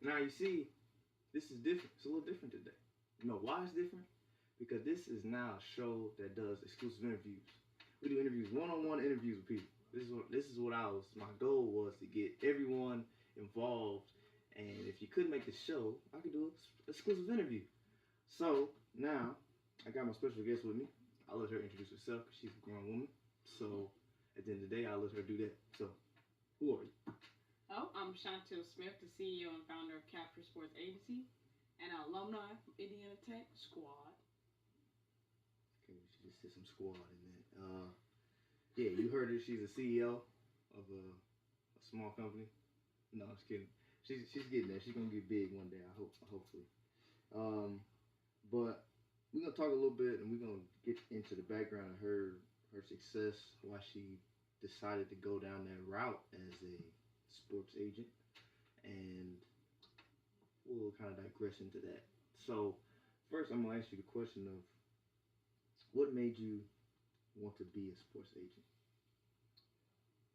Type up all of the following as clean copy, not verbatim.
Now you see, this is different. It's a little different today. You know why it's different? Because this is now a show that does exclusive interviews. We do interviews, one-on-one interviews with people. This is what my goal was to get everyone involved. And if you couldn't make the show, I could do an exclusive interview. So now I got my special guest with me. I'll let her introduce herself because she's a grown woman. So at the end of the day, I'll let her do that. So who are you? Oh, I'm Chantel Smith, the CEO and founder of Capture Sports Agency and an alumni from Indiana Tech Squad. Okay, we should just say some squad in that. Yeah, you heard her. She's a CEO of a small company. No, I'm just kidding. She's getting there. She's gonna get big one day. Hopefully. But we're gonna talk a little bit, and we're gonna get into the background of her success, why she decided to go down that route as a sports agent, and we'll kind of digress into that. So first, I'm gonna ask you the question of what made you want to be a sports agent?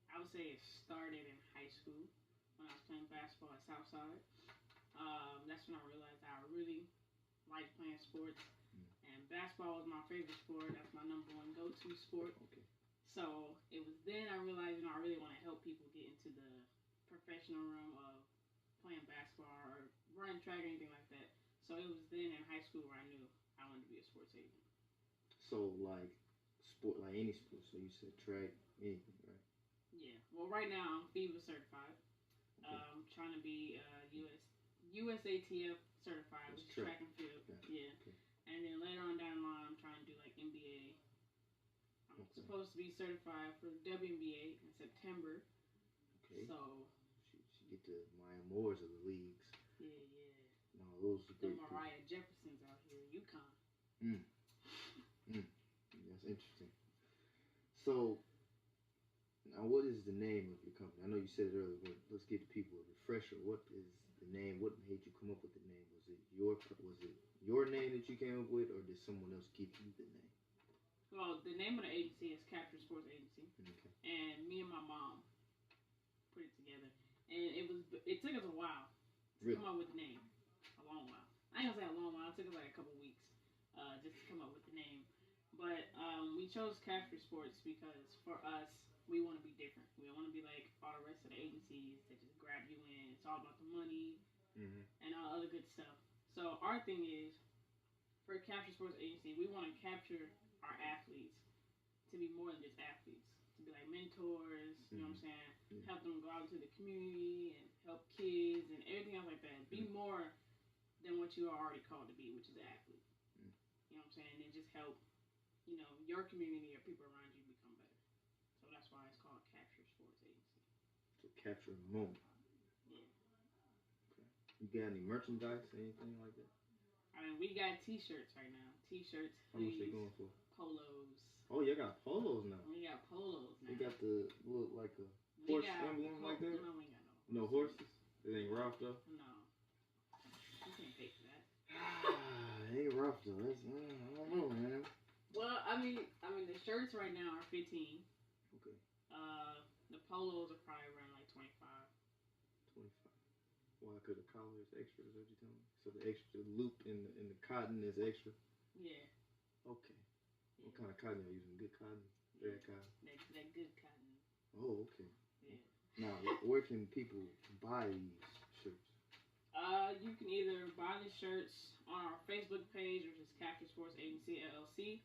I would say it started in high school when I was playing basketball at Southside. That's when I realized I really liked playing sports, and basketball was my favorite sport. That's my number one go-to sport. Okay. So it was then I realized, I really want to help people get into the professional realm of playing basketball or running track or anything like that. So it was then in high school where I knew I wanted to be a sports agent. So like any sport. So you said track, anything, right? Yeah. Well, right now I'm FIBA certified. Okay. I'm trying to be USATF certified, which is track and field. Yeah. Okay. And then later on down the line, I'm trying to do like NBA. I'm supposed to be certified for WNBA in September. Okay. So she get the Maya Moores of the leagues. Yeah. No, those are the great. Mariah Jeffersons out here, UConn. That's interesting. So, now what is the name of your company? I know you said it earlier, but let's give the people a refresher. What is the name? What made you come up with the name? Was it your name that you came up with, or did someone else give you the name? Well, the name of the agency is Capture Sports Agency, okay. And me and my mom put it together, and it took us a while to come up with the name. A long while. I ain't gonna say a long while. It took us like a couple weeks just to come up with the name. But we chose Capture Sports because for us, we want to be different. We don't want to be like all the rest of the agencies that just grab you in. It's all about the money and all other good stuff. So our thing is, for Capture Sports Agency, we want to capture our athletes to be more than just athletes. To be like mentors, you know what I'm saying? Yeah. Help them go out into the community and help kids and everything else like that. Be more than what you are already called to be, which is an athlete. You know what I'm saying? And just help, your community or people around you become better. So that's why it's called Capture Sports Agency. So capture a moment. Yeah. Okay. You got any merchandise, anything like that? I mean, we got T-shirts right now. T-shirts, How much they going for? Polos. Oh, you got polos now. We got polos now. You got the look like a horse emblem like that? No, we ain't got no horses. No horses? It ain't rough though? No. You can't pay for that. It ain't rough though. That's, I don't know, man. Well, I mean, the shirts right now are $15. Okay. The polos are probably around like $25. $25. Why? Because the collar is extra. Is that what you telling me? So the extra loop in the cotton is extra. Yeah. Okay. Yeah. What kind of cotton are you using? Good cotton? Bad cotton? That good cotton. Oh, okay. Yeah. Now, where can people buy these shirts? You can either buy the shirts on our Facebook page, which is Capture Sports Agency LLC,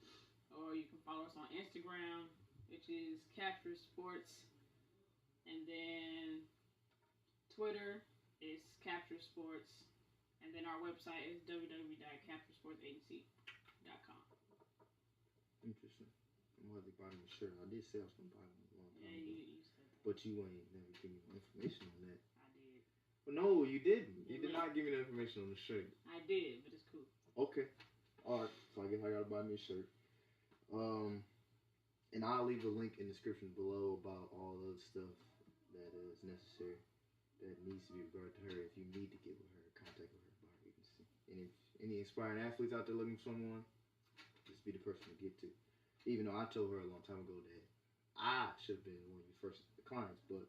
or you can follow us on Instagram, which is Capture Sports, and then Twitter is Capture Sports, and then our website is www.capturesportsagency.com. Interesting. I'm going to buy me a shirt. I did say I was going to buy one a long time ago. You said that. But you ain't never give me no information on that. I did. Well, no, you didn't. You did not give me the information on the shirt. I did, but it's cool. Okay. All right. So I guess I got to buy me a shirt. And I'll leave a link in the description below about all the stuff that is necessary, that needs to be regarded to her. If you need to get with her, contact with her about her agency. And if any inspiring athletes out there looking for someone, just be the person to get to. Even though I told her a long time ago that I should have been one of your first clients, but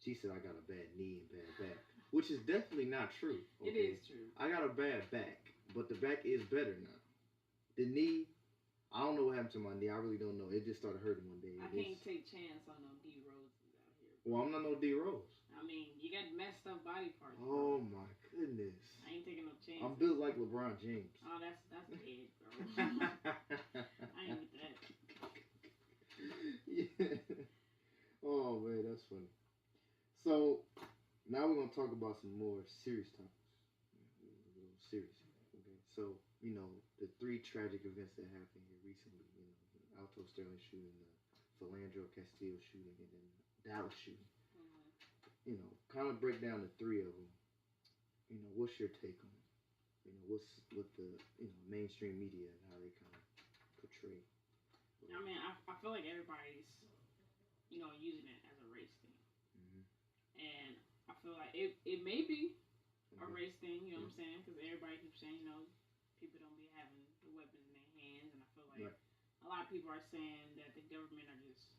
she said I got a bad knee and bad back. which is definitely not true. Okay? It is true. I got a bad back, but the back is better now. The knee, I don't know what happened to my knee. I really don't know. It just started hurting one day. I can't take chance on no D Roses out here. Well, I'm not no D Rose. I mean, you got messed up body parts. Oh my goodness. I ain't taking no chance. I'm built like LeBron James. Oh, that's dead, bro. I ain't with that. Yeah. Oh man, that's funny. So now we're gonna talk about some more serious topics. A little serious. Okay. So you know the 3 tragic events that happened here recently. You know, the Alto Sterling shooting, the Philandro Castillo shooting, and then Dallas shooting. Mm-hmm. You know, kind of break down the 3 of them. You know, what's your take on it? You know, what's with the mainstream media and how they kind of portray. I mean, I feel like everybody's using it as a race thing, mm-hmm. and I feel like it may be a race thing. You know what I'm saying? Because everybody keeps saying people don't be having the weapons in their hands, and I feel like a lot of people are saying that the government are just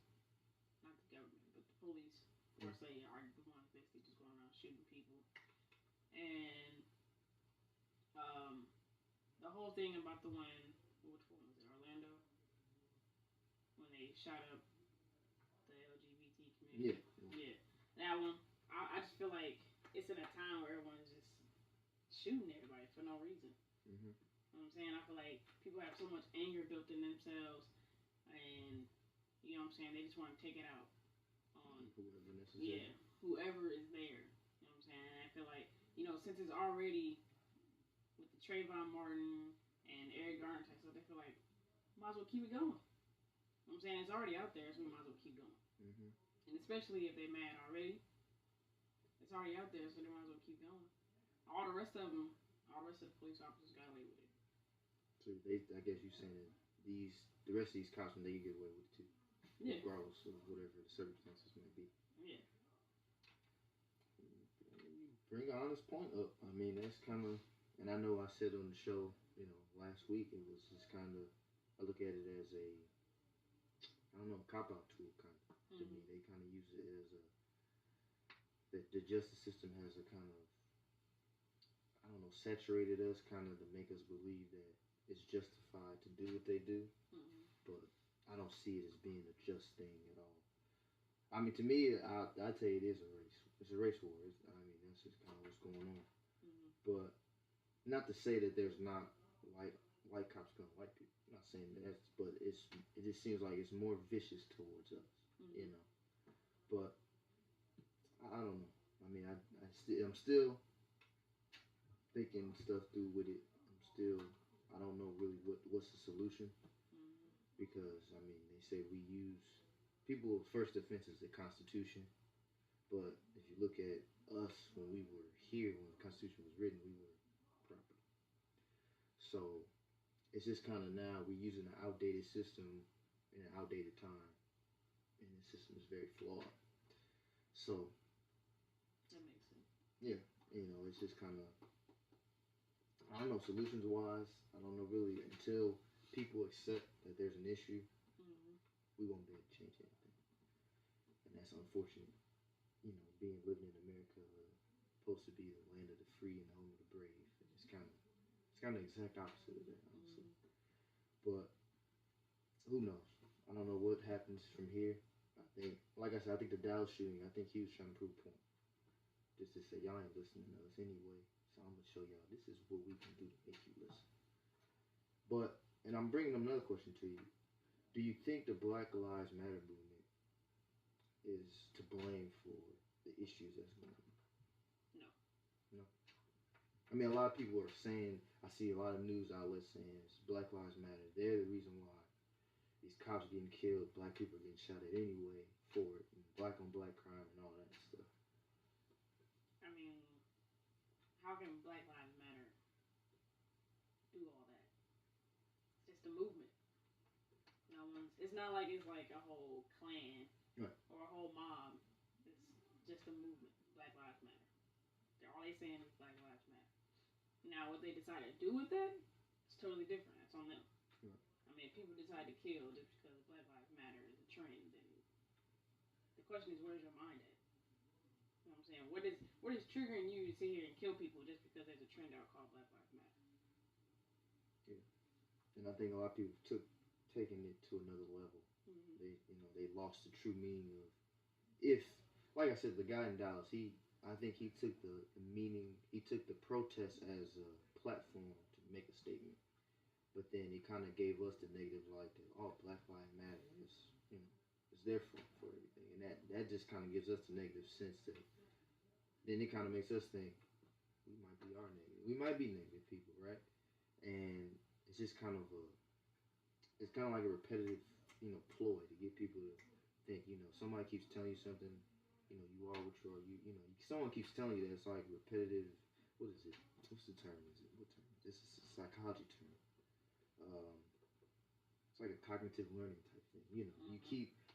not the government, but the police per se are the ones basically just going around shooting people. And the whole thing about the one, which one was it, Orlando? When they shot up the LGBT community. Yeah. That one, I just feel like it's in a time where everyone's just shooting everybody for no reason. Mm-hmm. You know what I'm saying? I feel like people have so much anger built in themselves, and you know what I'm saying, they just want to take it out on whoever necessary. Yeah, whoever is there. You know what I'm saying? And I feel like, since it's already with the Trayvon Martin and Eric Garner type stuff, they feel like might as well keep it going. You know what I'm saying? It's already out there, so we might as well keep going. Mm-hmm. And especially if they're mad already, it's already out there, so they might as well keep going. All the rest of the police officers got away with it. So I guess you're saying that the rest of these cops, they get away with it too, regardless of whatever the circumstances may be. Yeah. Bring an honest point up. I mean, that's kind of, and I know I said on the show, last week, it was just kind of, I look at it as a, I don't know, cop-out tool kind of. Mm-hmm. To me, they kind of use it as that the justice system has a kind of, I don't know, saturated us kind of to make us believe that it's justified to do what they do. Mm-hmm. But I don't see it as being a just thing at all. I mean, to me, I tell you, it is a race. It's a race war. I mean, that's just kind of what's going on. Mm-hmm. But not to say that there's not white cops killing white people. I'm not saying that, but it just seems like it's more vicious towards us, mm-hmm. But I don't know. I mean, I'm still thinking stuff through with it. I don't know really what's the solution, mm-hmm. because I mean, they say people's first defense is the Constitution, but if you look at us when we were here, when the Constitution was written, we were property. So it's just kind of now we're using an outdated system in an outdated time, and the system is very flawed. So that makes sense. Yeah, it's just kind of, I don't know, solutions wise, I don't know really, until people accept that there's an issue, mm-hmm. we won't be able to change anything. And that's unfortunate. Living in America, supposed to be the land of the free and the home of the brave. And it's kind of the exact opposite of that, honestly. Mm-hmm. But who knows? I don't know what happens from here. I think, like I said, I think the Dallas shooting, I think he was trying to prove a point. Just to say, y'all ain't listening to us anyway. So I'm going to show y'all this is what we can do to make you listen. But, and I'm bringing another question to you. Do you think the Black Lives Matter movement is to blame for the issues that's going on? No. I mean, a lot of people are saying, I see a lot of news outlets saying it's Black Lives Matter. They're the reason why these cops are getting killed, black people are getting shot at anyway for it, and black on black crime and all that stuff. I mean, how can Black Lives Matter do all that? It's just a movement. It's not like it's like a whole clan, right, or a whole mob. It's just a movement. Black Lives Matter. All they saying is Black Lives Matter. Now, what they decide to do with that, it's totally different. That's on them. Right. I mean, if people decide to kill just because Black Lives Matter is a trend, then the question is, where's your mind at? You know what I'm saying? Where what is triggering you to sit here and kill people just because there's a trend out called Black Lives Matter? Yeah, and I think a lot of people taking it to another level. Mm-hmm. They lost the true meaning of if, like I said, the guy in Dallas, I think he took the meaning, he took the protest as a platform to make a statement, but then he kind of gave us the negative light that Black Lives Matter is, is there for everything, and that just kind of gives us the negative sense that then it kind of makes us think we might be negative people, right? And it's just kind of like a repetitive, ploy to get people to think, somebody keeps telling you something, you are what you are. Someone keeps telling you that. It's like repetitive. What is it? What's the term? What term? This is a psychology term. It's like a cognitive learning type thing.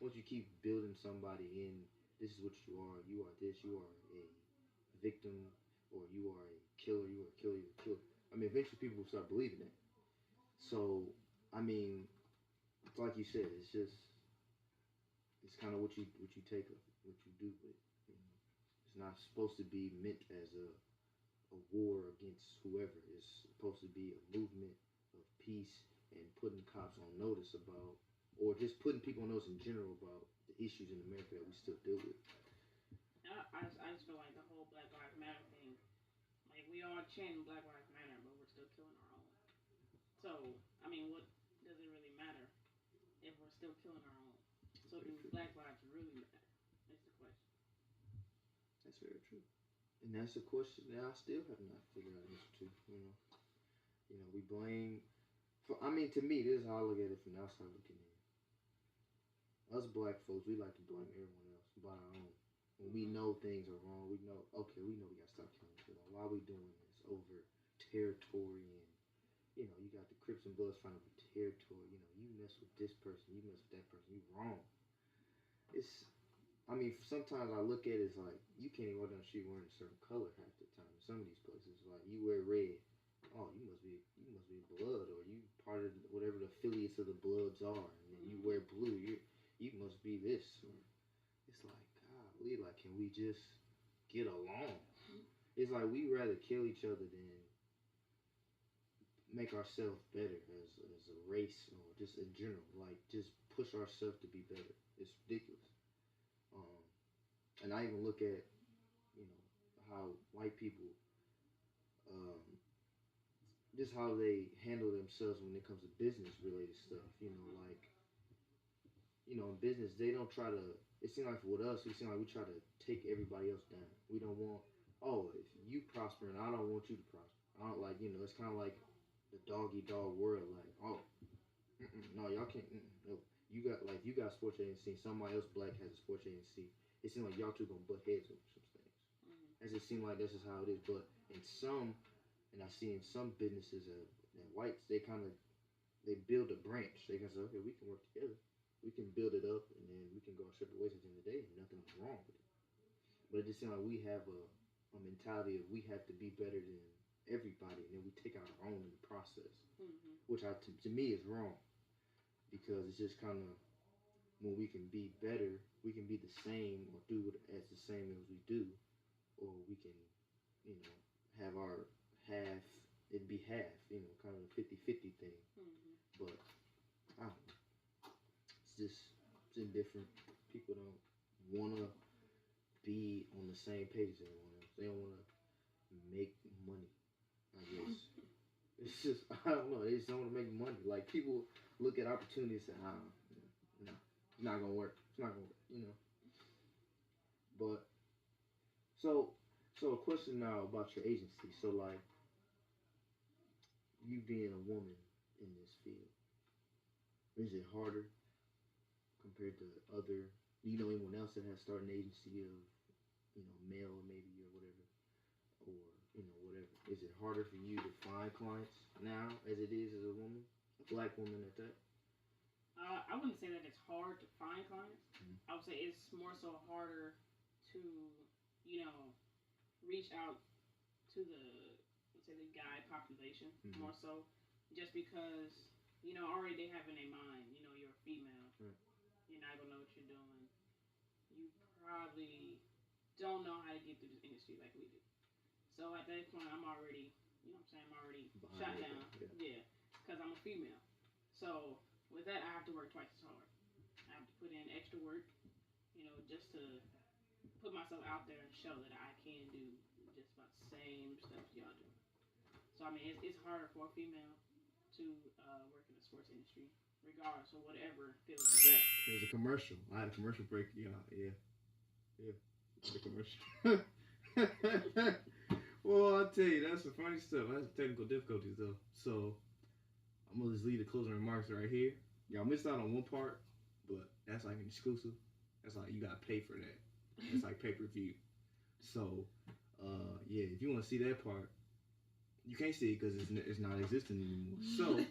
Once you keep building somebody in, this is what you are. You are this. You are a victim, or you are a killer. You are a killer. You're a killer. I mean, eventually people will start believing that. So, I mean, it's like you said. It's kind of what you take of it, what you do with it. It's not supposed to be meant as a war against whoever. It's supposed to be a movement of peace and putting cops on notice about, or just putting people on notice in general about the issues in America that we still deal with. I just feel like the whole Black Lives Matter thing, like we all chanting Black Lives Matter, but we're still killing our own. So, I mean, what does it really matter if we're still killing our own? So do Black lives really matter? That's the question. That's very true. And that's a question that I still have not figured out an answer to. We blame. I mean, to me, this is how I look at it from the outside looking in. Us black folks, we like to blame everyone else but our own. When we know things are wrong, we know we gotta stop killing each other. Why are we doing this over territory and you got the Crips and Bloods fighting over territory. You mess with this person, you mess with that person, you wrong. Sometimes I look at it as like you can't even walk down the street wearing a certain color half the time. Some of these places, like you wear red, you must be blood, or you part of whatever the affiliates of the Bloods are, and then you wear blue, you must be this. Or it's like, golly, like can we just get along? It's like we rather kill each other than make ourselves better as a race or just in general. Like just push ourselves to be better. It's ridiculous. And I even look at how white people just how they handle themselves when it comes to business related stuff. Like in business they don't try to. It seems like with us, we seem like we try to take everybody else down. We don't want if you prosper and I don't want you to prosper. I don't like it's kind of like the dog eat dog world. Like no, y'all can't. No, you got sports agency. Somebody else black has a sports agency. It seems like y'all two gonna butt heads over some things. It just seems like this is how it is. But I see in some businesses that whites they build a branch. They can say, okay, we can work together. We can build it up, and then we can go our separate ways at the end of the day, and nothing's wrong with it. But it just seems like we have a mentality of we have to be better than everybody, and then we take our own in the process, which to me is wrong, because it's just kind of when we can be better, we can be the same or do it as the same as we do, or we can, have our half, it'd be half, kind of a 50-50 thing. But I don't know. It's indifferent. People don't want to be on the same page as everyone else. They don't want to make money, I guess. It's just, I don't know. They just don't want to make money. Like, people look at opportunities and say, no, it's not going to work. It's not going to work, But, so a question now about your agency. So, like, you being a woman in this field, is it harder compared to other, do you know anyone else that has started an agency of, male maybe or whatever, or, whatever? Is it harder for you to find clients now as it is as a woman, a black woman at that? I wouldn't say that it's hard to find clients. I would say it's more so harder to, reach out to the, let's say, the guy population more so, just because, already they have in their mind, you're a female. You're not going to know what you're doing. You probably don't know how to get through this industry like we do. So at that point, I'm already, you know what I'm saying, I'm already shot down. Yeah, because I'm a female. So with that, I have to work twice as hard. I have to put in extra work, you know, just to put myself out there and show that I can do just about the same stuff y'all do. So I mean, it's harder for a female to work in the sports industry, regardless of whatever field. That there was a commercial. I had a commercial break. Yeah. The commercial. Well, I'll tell you, that's some funny stuff. That's some technical difficulties though. So I'm gonna just leave the closing remarks right here. Y'all missed out on one part, but that's like an exclusive. That's like you gotta pay for that. It's like pay-per-view. So yeah, if you want to see that part, you can't see it because it's not existing anymore. So